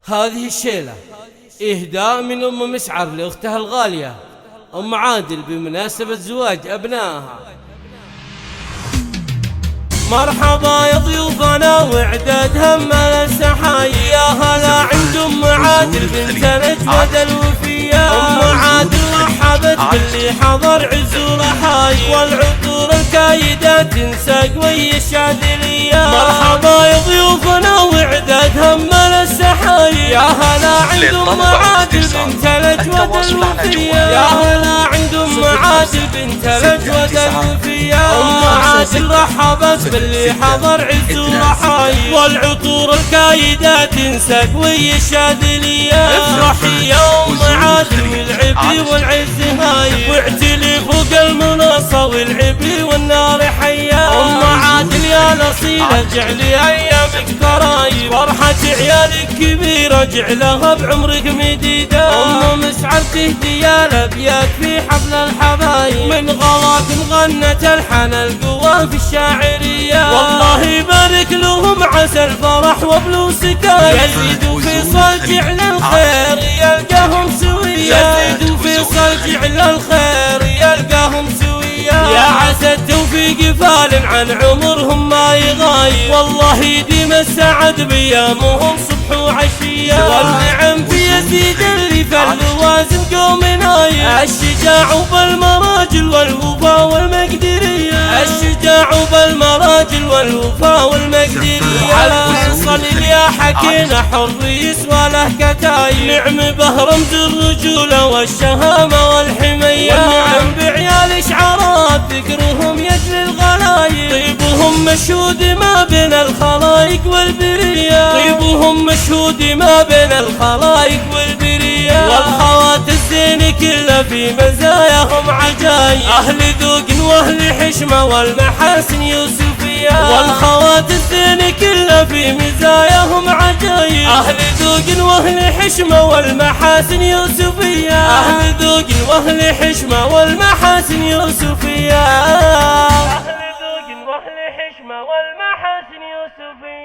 هذه الشيلة إهداء من أم مسعر لأختها الغالية أم عادل بمناسبة زواج أبنائها. مرحبا يا ضيوفنا وعدد هم السحايا، يا هلا عند أم عادل بنت نجمة الوفية. أم عادل رحبت باللي حضر عزول حاي، والعطور الكايدة تنسق ويا الشاذلية. مرحبا يا ضيوفنا وعدد هم السحايا، يا هلا عند أم عادل بنت نجمة الوفية. يا هلا عند أم عادل بنت نجمة الوفية. أم عادل رحبت باللي حضر عزول حاي، والعطور الكايدة تنسق ويا الشاذلية. افرحي يا أم عادل والعبي والعز هاي، واعتلي فوق المنصة والعبي والنار حيا. أم عادل يا نصيلة جعلي أيامك قرايب، فرحة عيالك كبيرة جعلها بعمرك مديدة. أم مسعر تهدي يا الأبيات في حفل الحبايب، من غلاك غنت الحن القوى في الشاعرية. والله يبارك لهم عسى الفرح وبلو سكايا، يزيدوا في صلجع للخير يلقاهم سويا. يزيدوا في صلجع للخير يلقاهم سويا. يا عسى التوفيق فال عن عمرهم ما يغايب، والله يديم السعد بيامهم صبح وعشية. والنعم في يزيد اللي فالوازن قوم نايم، الشجاع بالمراجل والوفا والمقدرية. الشجاع بالمراجل والوفا والمقدرية. صلي يا حكينا حريس وله كتايب، نعم به رمز الرجولة والشهامة والحمية. والنعم بعيال شعارات ذكرهم يجلي الغلايب، طيبهم مشهود ما بين الخلايق والبرية. طيبهم مشهود ما بين الخلايق والبرية. والخوات الزين كلها في مزاياهم عجايب، أهل ذوق واهل حشمة والمحاسن يوسفية. والخوات الزين كلها في مزاياهم عجايب، أهل ذوق واهل حشمة والمحاسن يوسفية. أهل ذوق واهل حشمة والمحاسن يوسفية. أهل ذوق واهل حشمة والمحاسن يوسفية.